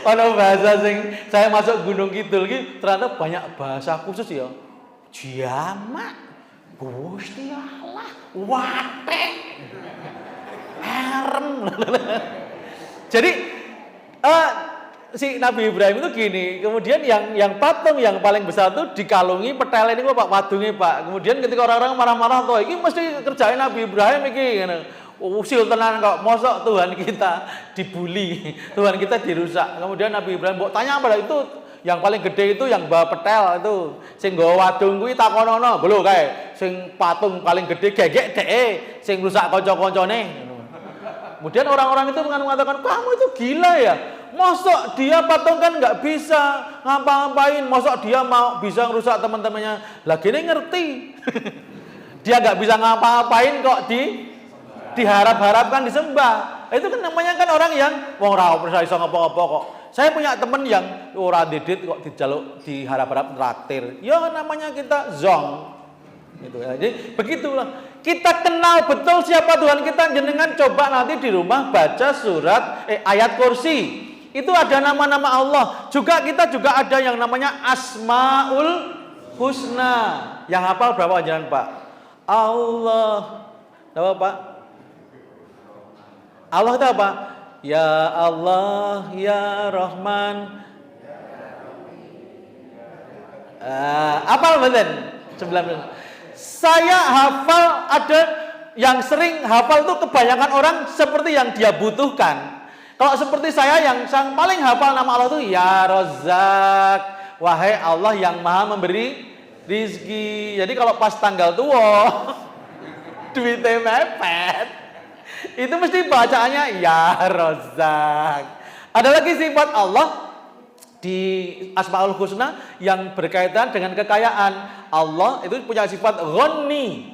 Ono bahasa sing saya masuk Gunung Kidul ki ternyata banyak bahasa khusus ya. Jamak. Gusti Allah. Watek. Harem. Jadi si Nabi Ibrahim itu gini, kemudian yang patung yang paling besar itu dikalungi petel ini Pak wadunge Pak. Kemudian ketika orang-orang marah-marah toh, ini mesti kerjain Nabi Ibrahim iki ngono. Usil tenan kok, mosok Tuhan kita dibully, Tuhan kita dirusak. Kemudian Nabi Ibrahim mbok tanya apa itu yang paling gede itu yang bawa petel itu, sing nggawa wadung kuwi takonono, lho kae, sing patung paling gede gegek dhek, sing rusak kanca-kancane. Kemudian orang-orang itu mengatakan, kamu itu gila ya, mosok dia patung kan nggak bisa ngapa-ngapain, mosok dia mau bisa ngerusak teman-temannya, lagi ini ngerti, dia nggak bisa ngapa-ngapain kok diharap-harapkan disembah. Itu kan namanya kan orang yang wong ora iso ngapa-ngapa kok. Saya punya teman yang ora didit kok dijaluk diharap-harap traktir. Ya namanya kita zong. Gitu ya. Jadi begitulah. Kita kenal betul siapa Tuhan kita, jenengan coba nanti di rumah baca surat ayat kursi. Itu ada nama-nama Allah. Juga kita juga ada yang namanya Asmaul Husna. Yang hafal berapa jangan Pak? Allah. Berapa Pak? Allah itu apa? Ya Allah, ya Rahman. Apa betul? 19. Saya hafal, ada yang sering hafal itu kebanyakan orang seperti yang dia butuhkan. Kalau seperti saya yang paling hafal nama Allah itu Ya Razzaq. Wahai Allah yang maha memberi rizki. Jadi kalau pas tanggal tua duitnya mepet, itu mesti bacaannya Ya Razzaq. Ada lagi sifat Allah di Asmaul Husna yang berkaitan dengan kekayaan. Allah itu punya sifat Ghani.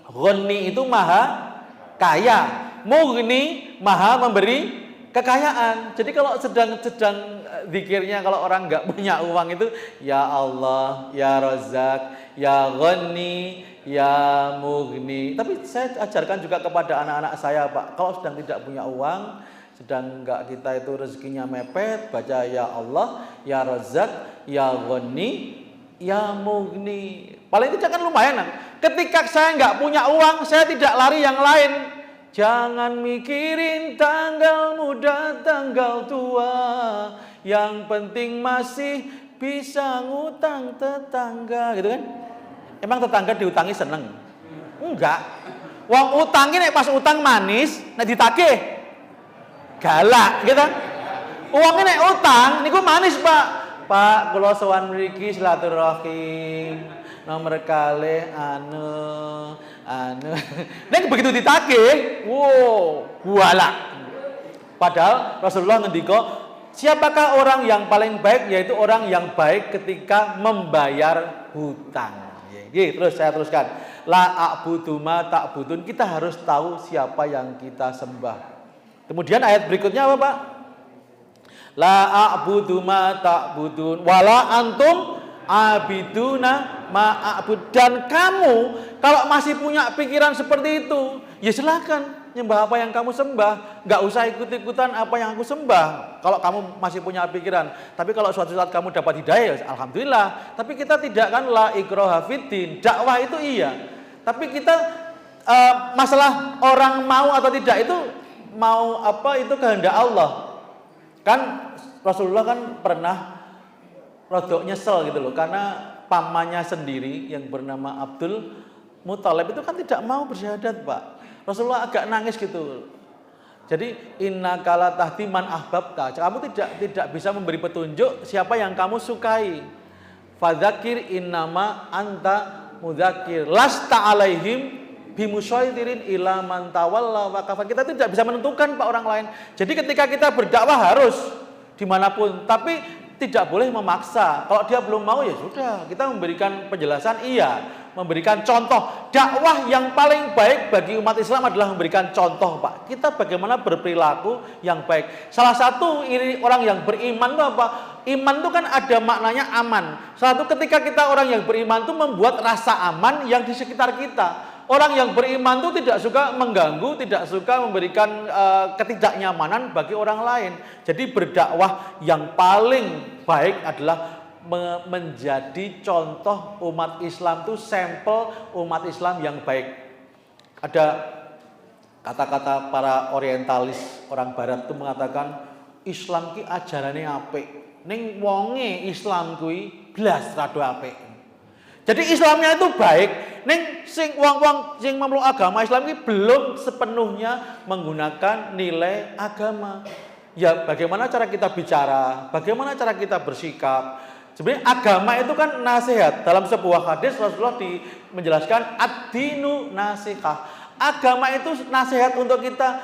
Ghani itu maha kaya. Mughni maha memberi kekayaan. Jadi kalau sedang zikirnya, kalau orang nggak punya uang itu Ya Allah, Ya Razzaq, Ya Ghani, Ya Mughni. Tapi saya ajarkan juga kepada anak-anak saya Pak, kalau sedang tidak punya uang, sedang enggak kita itu rezekinya mepet, baca Ya Allah, Ya Razzaq, Ya Ghani, Ya Mughni. Paling tidak kan lumayan. Ketika saya enggak punya uang, saya tidak lari yang lain. Jangan mikirin tanggal muda, tanggal tua, yang penting masih bisa ngutang tetangga, gitu kan? Emang tetangga diutangi seneng? Enggak. Wong utangi nek pas utang manis, nek ditagih galak, gitu. Uangnya nek utang niku manis, Pak. Pak, kula sowan mriki silaturahim. Nomor kalih anu. Nek begitu ditagih, wow, galak. Padahal Rasulullah ngendika, siapakah orang yang paling baik? Yaitu orang yang baik ketika membayar hutang. Terus saya teruskan. La a'budu ma ta'budun. Kita harus tahu siapa yang kita sembah. Kemudian ayat berikutnya apa Pak? La a'budu ma ta'budun wala antum abiduna ma a'bud. Dan kamu kalau masih punya pikiran seperti itu, ya silakan nyembah apa yang kamu sembah, nggak usah ikut-ikutan apa yang aku sembah. Kalau kamu masih punya pikiran, tapi kalau suatu saat kamu dapat hidayah, ya alhamdulillah. Tapi kita tidak kan la ikraha fiddin. Dakwah itu iya, tapi kita masalah orang mau atau tidak itu mau apa itu kehendak Allah. Kan Rasulullah kan pernah rodok nyesel gitu loh, karena pamannya sendiri yang bernama Abdul Muthalib itu kan tidak mau bersyahadat Pak. Rasulullah agak nangis gitu. Jadi innaka la tahdi man ahbabta. Kamu tidak bisa memberi petunjuk siapa yang kamu sukai. Fadzakir innama anta mudzakir. Lasta alaihim bimusyaitirin ila man tawalla wa kafar. Kita tidak bisa menentukan Pak orang lain. Jadi ketika kita berdakwah harus dimanapun, tapi tidak boleh memaksa. Kalau dia belum mau ya sudah, kita memberikan penjelasan iya. Memberikan contoh. Dakwah yang paling baik bagi umat Islam adalah memberikan contoh Pak. Kita bagaimana berperilaku yang baik. Salah satu orang yang beriman itu apa? Iman itu kan ada maknanya aman. Salah satu ketika kita orang yang beriman itu membuat rasa aman yang di sekitar kita. Orang yang beriman itu tidak suka mengganggu, tidak suka memberikan ketidaknyamanan bagi orang lain. Jadi berdakwah yang paling baik adalah menjadi contoh umat Islam itu sampel umat Islam yang baik. Ada kata-kata para orientalis orang barat itu mengatakan Islam ki ajarane apik. Ning wonge Islam kuwi blas rada apik. Jadi Islamnya itu baik, ning sing wong-wong sing memeluk agama Islam ki belum sepenuhnya menggunakan nilai agama. Ya bagaimana cara kita bicara, bagaimana cara kita bersikap. Sebenarnya agama itu kan nasihat. Dalam sebuah hadis Rasulullah menjelaskan ad-dinu nasihah. Agama itu nasihat untuk kita.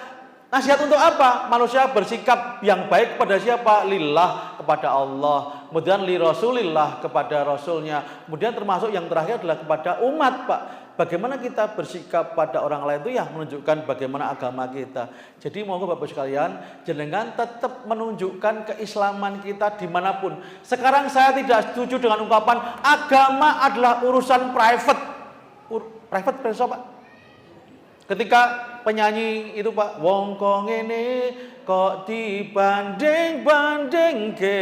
Nasihat untuk apa? Manusia bersikap yang baik kepada siapa? Lillah, kepada Allah. Kemudian li Rasulillah, kepada Rasulnya. Kemudian termasuk yang terakhir adalah kepada umat, Pak. Bagaimana kita bersikap pada orang lain itu ya menunjukkan bagaimana agama kita. Jadi monggo Bapak sekalian, jenengan tetap menunjukkan keislaman kita dimanapun. Sekarang saya tidak setuju dengan ungkapan agama adalah urusan private. Private Pak. Ketika penyanyi itu Pak, wong kok ngene kok dibanding-bandingke.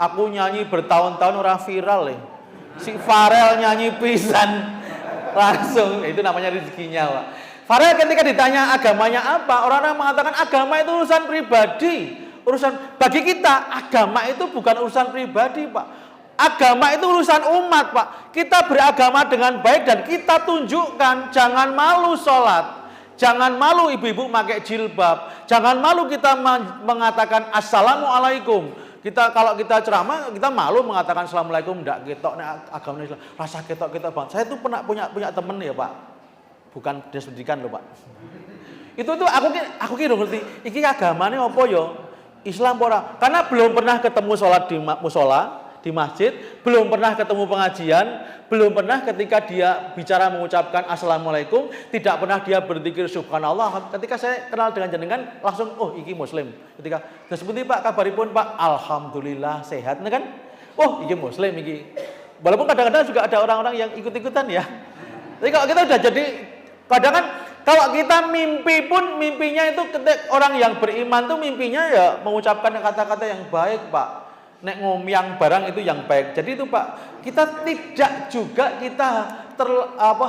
Aku nyanyi bertahun-tahun ora viral ya. Si Farel nyanyi pisan langsung, itu namanya rezekinya Pak. Farel ketika ditanya agamanya apa, orang-orang mengatakan agama itu urusan pribadi. Bagi kita agama itu bukan urusan pribadi Pak. Agama itu urusan umat Pak. Kita beragama dengan baik dan kita tunjukkan. Jangan malu sholat, jangan malu ibu-ibu pakai jilbab, jangan malu kita mengatakan assalamualaikum. Kalau kita ceramah kita malu mengatakan assalamualaikum, ndak ketok nek agama Islam. Rasa ketok Bang. Saya tuh pernah punya temen ya Pak. Bukan dinas pendidikan loh Pak. Itu tuh aku kira ngerti iki agamane apa ya? Islam ora. Karena belum pernah ketemu sholat di musola, di masjid, belum pernah ketemu pengajian, belum pernah ketika dia bicara mengucapkan assalamualaikum, tidak pernah dia berzikir subhanallah. Ketika saya kenal dengan jenengan langsung oh iki muslim. Ketika seperti Pak kabaripun Pak, alhamdulillah sehat kan? Oh iki muslim iki. Walaupun kadang-kadang juga ada orang-orang yang ikut-ikutan ya. Tapi kalau kita udah jadi kadang kan kalau kita mimpi pun mimpinya itu ketika orang yang beriman tuh mimpinya ya mengucapkan kata-kata yang baik Pak. Nek ngomyang barang itu yang baik. Jadi itu Pak, kita tidak juga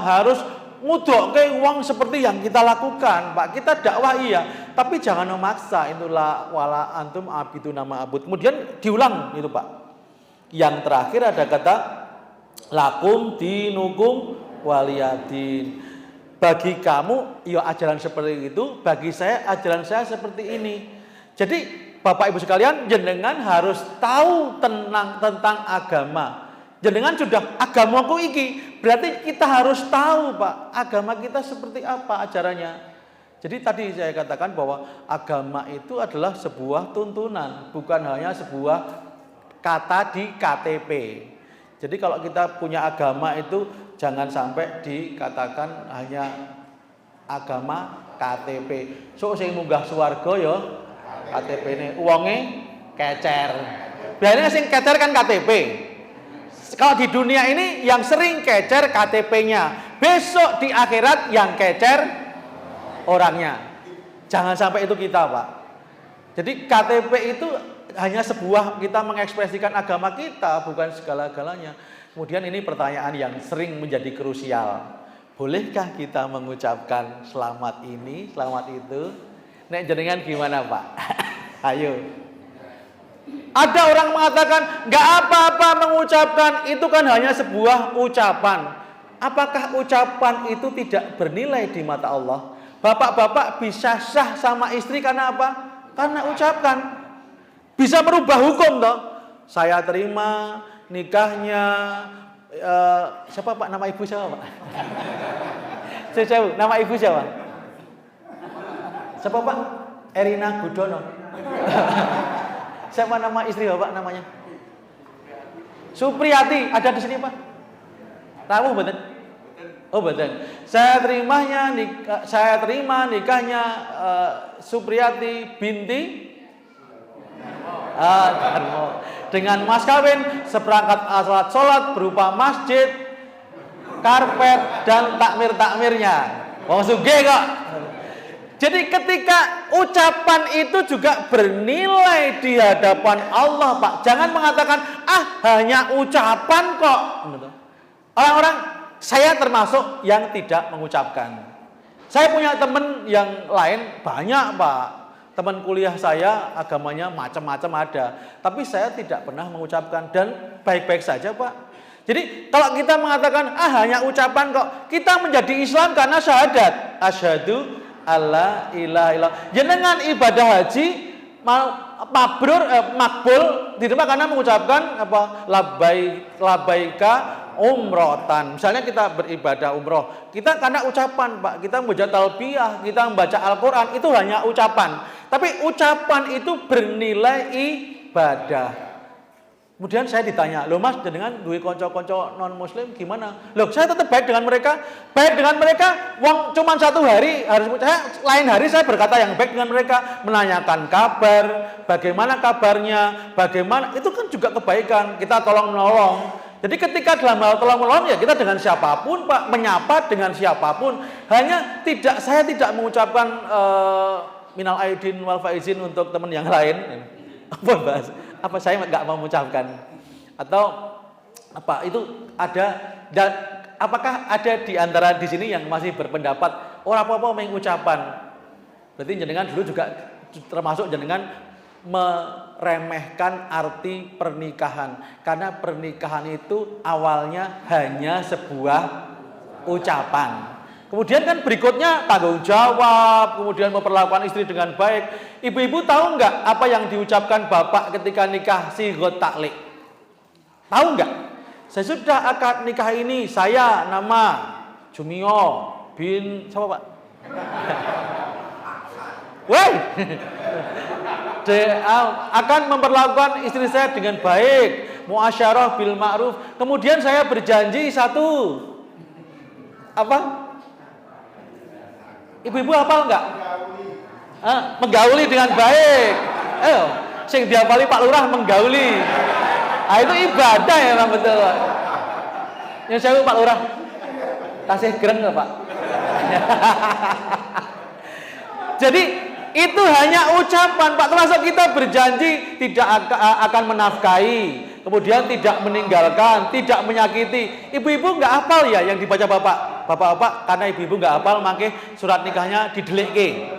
harus ngudokke wong seperti yang kita lakukan, Pak. Kita dakwah iya, tapi jangan memaksa. Itulah wala antum abidu nama abud. Kemudian diulang itu Pak. Yang terakhir ada kata lakum dinukum waliyadin. Bagi kamu ya ajaran seperti itu, bagi saya ajaran saya seperti ini. Jadi Bapak Ibu sekalian, jenengan harus tahu tentang agama. Jenengan sudah agamaku iki, berarti kita harus tahu Pak, agama kita seperti apa ajarannya. Jadi tadi saya katakan bahwa agama itu adalah sebuah tuntunan, bukan hanya sebuah kata di KTP. Jadi kalau kita punya agama itu jangan sampai dikatakan hanya agama KTP. So sing munggah swarga ya KTP ini uangnya kecer. Biasanya sing kecer kan KTP. Kalau di dunia ini yang sering kecer KTP-nya. Besok di akhirat yang kecer orangnya. Jangan sampai itu kita Pak. Jadi KTP itu hanya sebuah kita mengekspresikan agama kita, bukan segala-galanya. Kemudian ini pertanyaan yang sering menjadi krusial. Bolehkah kita mengucapkan selamat ini, selamat itu? Nek jenengan gimana Pak? Ayo. Ada orang mengatakan nggak apa-apa mengucapkan, itu kan hanya sebuah ucapan. Apakah ucapan itu tidak bernilai di mata Allah? Bapak-bapak bisa sah sama istri karena apa? Karena ucapkan. Bisa merubah hukum toh. Saya terima nikahnya siapa Pak? Nama ibu siapa Pak? Saya nama ibu siapa? Siapa Pak? Erina Gudono. Siapa nama istri Bapak namanya? Supriyati. Ada di sini Pak? Tahu betul? Oh betul. Saya terima nikahnya Supriyati binti Darmo. Dengan mas kawin seperangkat alat sholat berupa masjid, karpet dan takmir-takmirnya. Wong sugih kok. Jadi ketika ucapan itu juga bernilai di hadapan Allah Pak. Jangan mengatakan hanya ucapan kok. Orang-orang, saya termasuk yang tidak mengucapkan. Saya punya teman yang lain banyak Pak. teman kuliah saya agamanya macam-macam ada, tapi saya tidak pernah mengucapkan dan baik-baik saja, Pak. Jadi kalau kita mengatakan hanya ucapan kok, kita menjadi Islam karena syahadat, asyhadu alla ilaha illallah. Jenengan ibadah haji mabrur makbul diterima karena mengucapkan apa? Labbaika umrotan. Misalnya kita beribadah umroh, kita karena ucapan, Pak, kita membaca talbiyah, kita membaca Al-Qur'an, itu hanya ucapan. Tapi ucapan itu bernilai ibadah. Kemudian saya ditanya, loh Mas, dengan duwe konco-konco non muslim gimana? Loh, saya tetap baik dengan mereka. Baik dengan mereka, wong cuma 1 hari, lain hari saya berkata yang baik dengan mereka, menanyakan kabar, bagaimana kabarnya, bagaimana, itu kan juga kebaikan, kita tolong menolong. Jadi ketika dalam hal tolong menolong ya kita dengan siapapun, Pak, menyapa dengan siapapun. Hanya saya tidak mengucapkan minal aidin wal faizin untuk teman yang lain. Apa bahas? Apa saya nggak mau mengucapkan? Atau apa itu ada? Dan apakah ada di antara di sini yang masih berpendapat orang apa-apa mengucapan? Berarti jenengan dulu juga termasuk jenengan meremehkan arti pernikahan, karena pernikahan itu awalnya hanya sebuah ucapan. Kemudian kan berikutnya tanggung jawab, kemudian memperlakukan istri dengan baik. Ibu-ibu tahu nggak apa yang diucapkan bapak ketika nikah sighot taklik? Tahu nggak? Sesudah akad nikah ini saya nama Jumio bin siapa, Pak? Woi, akan memperlakukan istri saya dengan baik, muasyarah bil ma'ruf. Kemudian saya berjanji satu, apa? Ibu-ibu hafal enggak? Menggauli dengan baik. Sing dihafali Pak Lurah menggauli. Itu ibadah ya, Pak, betul. Yang saya Pak Lurah. Tasih gereng enggak, Pak? Jadi itu hanya ucapan, Pak. Termasuk kita berjanji tidak akan menafkahi, kemudian tidak meninggalkan, tidak menyakiti. Ibu-ibu nggak hafal ya yang dibaca bapak-bapak, karena ibu-ibu nggak hafal, makanya surat nikahnya didelikke,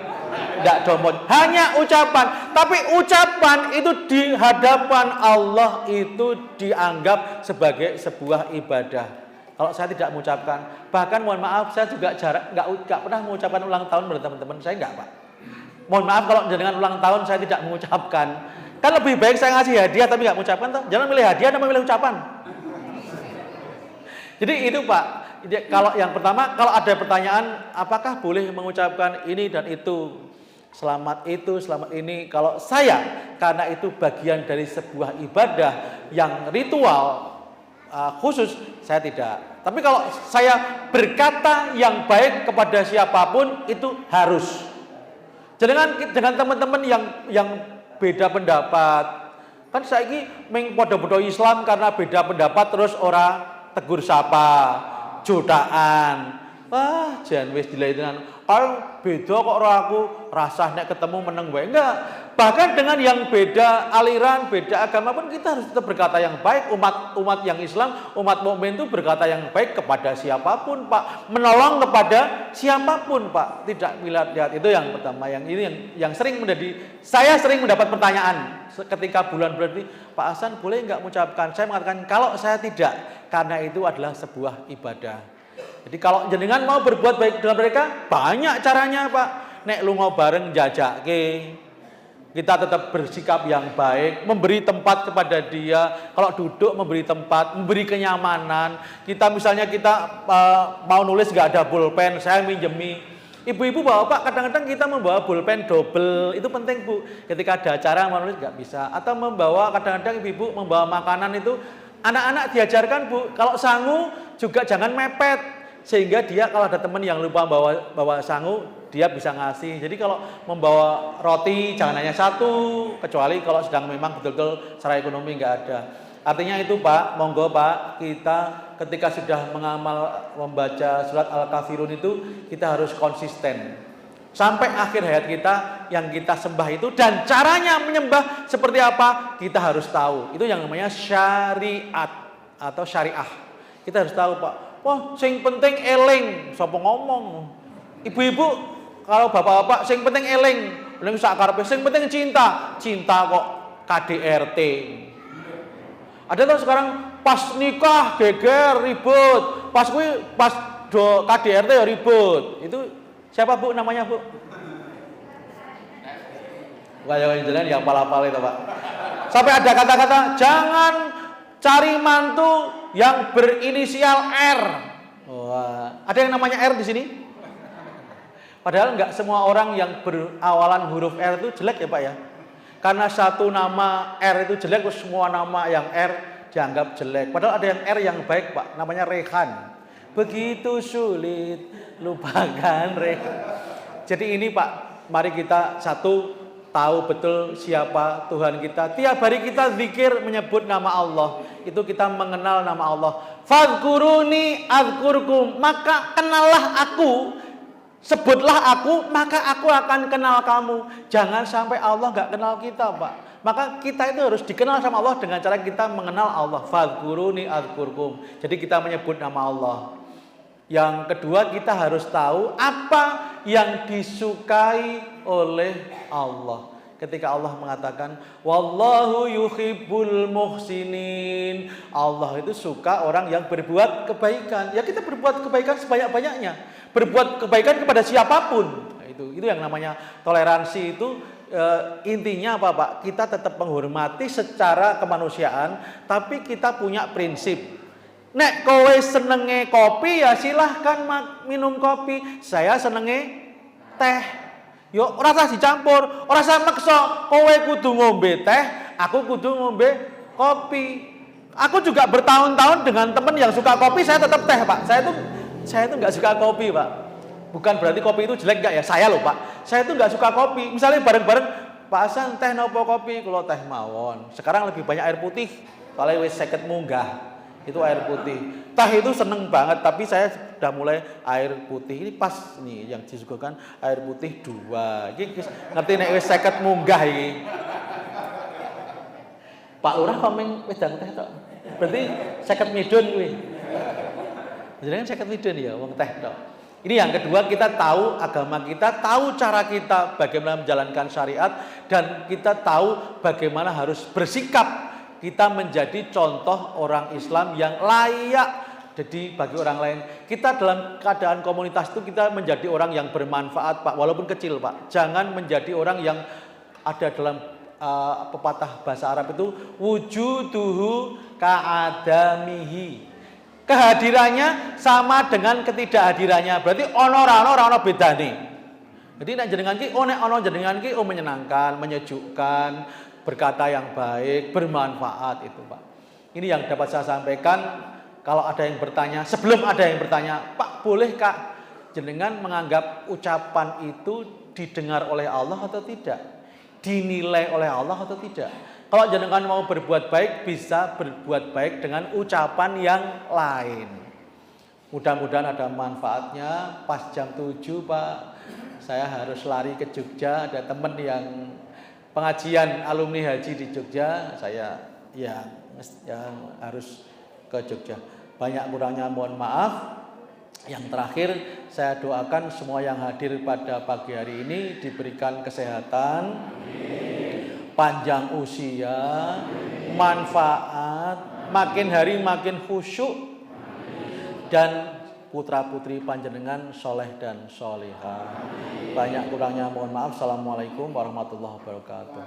nggak domot. Hanya ucapan, tapi ucapan itu di hadapan Allah itu dianggap sebagai sebuah ibadah. Kalau saya tidak mengucapkan, bahkan mohon maaf saya juga nggak pernah mengucapkan ulang tahun pada teman-teman saya, nggak, Pak. Mohon maaf kalau dengan ulang tahun saya tidak mengucapkan. Kan lebih baik saya ngasih hadiah tapi nggak mengucapkan, toh. Jangan milih hadiah dan memilih ucapan. Jadi itu, Pak. Kalau yang pertama, kalau ada pertanyaan apakah boleh mengucapkan ini dan itu, selamat itu, selamat ini, kalau saya karena itu bagian dari sebuah ibadah yang ritual khusus, saya tidak. Tapi kalau saya berkata yang baik kepada siapapun itu harus. Dengan teman-teman yang beda pendapat, kan saiki meng padha-padha Islam karena beda pendapat terus ora tegur sapa, jutaan. Wah, jan wis dilainan. Kalau beda kok ora aku rasah nek ketemu meneng wae. Enggak. Bahkan dengan yang beda aliran, beda agama pun kita harus tetap berkata yang baik. Umat yang Islam, umat mukmin itu berkata yang baik kepada siapapun, Pak. Menolong kepada siapapun, Pak. Tidak lihat. Itu yang pertama. Yang ini yang sering saya sering mendapat pertanyaan ketika bulan berarti, Pak Hasan boleh enggak mengucapkan? Saya mengatakan kalau saya tidak, karena itu adalah sebuah ibadah. Jadi kalau jenengan mau berbuat baik dengan mereka, banyak caranya, Pak. Nek lunga bareng jajake, kita tetap bersikap yang baik, memberi tempat kepada dia. Kalau duduk memberi tempat, memberi kenyamanan. Misalnya kita mau nulis nggak ada pulpen, saya minjemi. Ibu-ibu bapak kadang-kadang kita membawa pulpen double, itu penting, Bu. Ketika ada acara mau nulis nggak bisa. Atau kadang-kadang ibu-ibu membawa makanan itu, anak-anak diajarkan, Bu, kalau sangu juga jangan mepet. Sehingga dia kalau ada teman yang lupa bawa sangu, dia bisa ngasih. Jadi kalau membawa roti jangan hanya satu, kecuali kalau sedang memang betul-betul secara ekonomi nggak ada. Artinya itu, Pak, monggo Pak, kita ketika sudah membaca surat Al-Kafirun itu kita harus konsisten. Sampai akhir hayat kita yang kita sembah itu, dan caranya menyembah seperti apa kita harus tahu. Itu yang namanya syariat atau syariah. Kita harus tahu, Pak. Wah, sing penting eling, sapa ngomong. Ibu-ibu, kalau bapak-bapak sing penting eling, ning sak karepe sing penting cinta. Cinta kok KDRT. Ada tuh sekarang pas nikah geger ribut, pas do KDRT ya ribut. Itu siapa Bu namanya Bu? Kayak jalan yang pala-pala itu Pak. Sampai ada kata-kata jangan cari mantu yang berinisial R. Wah, ada yang namanya R di sini? Padahal nggak semua orang yang berawalan huruf R itu jelek ya Pak ya. Karena satu nama R itu jelek, terus semua nama yang R dianggap jelek. Padahal ada yang R yang baik Pak, namanya Rehan. Begitu sulit lupakan Rehan. Jadi ini Pak, mari kita tahu betul siapa Tuhan kita. Tiap hari kita zikir menyebut nama Allah. Itu kita mengenal nama Allah. Fadhkuruni adzkurkum. Maka kenallah aku. Sebutlah aku, maka aku akan kenal kamu. Jangan sampai Allah gak kenal kita Pak. Maka kita itu harus dikenal sama Allah dengan cara kita mengenal Allah. Fadhkuruni adzkurkum. Jadi kita menyebut nama Allah. Yang kedua, kita harus tahu apa yang disukai oleh Allah. Ketika Allah mengatakan wallahu yuhibbul muhsinin, Allah itu suka orang yang berbuat kebaikan. Ya kita berbuat kebaikan sebanyak-banyaknya. Berbuat kebaikan kepada siapapun. Itu yang namanya toleransi itu. Intinya apa Pak? Kita tetap menghormati secara kemanusiaan, tapi kita punya prinsip. Nek kowe senenge kopi ya silahkan minum kopi. Saya senenge teh. Yo ora usah dicampur, ora usah maksa. Kowe kudu ngombe teh, aku kudu ngombe kopi. Aku juga bertahun-tahun dengan teman yang suka kopi, saya tetap teh, Pak. Saya tuh nggak suka kopi, Pak. Bukan berarti kopi itu jelek nggak ya? Saya loh, Pak. Saya tuh nggak suka kopi. Misalnya bareng-bareng, Pak Hasan teh nopo kopi, kalau teh mawon. Sekarang lebih banyak air putih. Kalau wis 50 munggah. Itu air putih. Teh itu seneng banget, tapi saya sudah mulai air putih. Ini pas nih yang disuguhkan air putih 2. Iki ngerti nek wis 50 munggah iki. Pak Lurah kok meng wedang teh tok. Berarti 50 midun kuwi. Jenengan 50 midun ya wong teh tok. Ini yang kedua, kita tahu agama kita, tahu cara kita bagaimana menjalankan syariat, dan kita tahu bagaimana harus bersikap. Kita menjadi contoh orang Islam yang layak jadi bagi orang lain. Kita dalam keadaan komunitas itu kita menjadi orang yang bermanfaat, Pak, walaupun kecil, Pak. Jangan menjadi orang yang ada dalam pepatah bahasa Arab itu wujuduhu ka'adamihi. Kehadirannya sama dengan ketidakhadirannya. Berarti ono bedane. Jadi nek jenengan ki ono jenengan ki menyenangkan, menyejukkan, berkata yang baik, bermanfaat itu, Pak. Ini yang dapat saya sampaikan. Kalau ada yang bertanya, sebelum ada yang bertanya, Pak, boleh Kak jenengan menganggap ucapan itu didengar oleh Allah atau tidak? Dinilai oleh Allah atau tidak? Kalau jenengan mau berbuat baik, bisa berbuat baik dengan ucapan yang lain. Mudah-mudahan ada manfaatnya. Pas jam 7, Pak, saya harus lari ke Jogja. Ada teman yang pengajian alumni haji di Jogja, saya yang harus ke Jogja. Banyak kurangnya mohon maaf. Yang terakhir, saya doakan semua yang hadir pada pagi hari ini diberikan kesehatan, panjang usia, manfaat, makin hari makin khusyuk, dan putra-putri panjenengan soleh dan solehah. Banyak kurangnya mohon maaf. Assalamualaikum warahmatullahi wabarakatuh.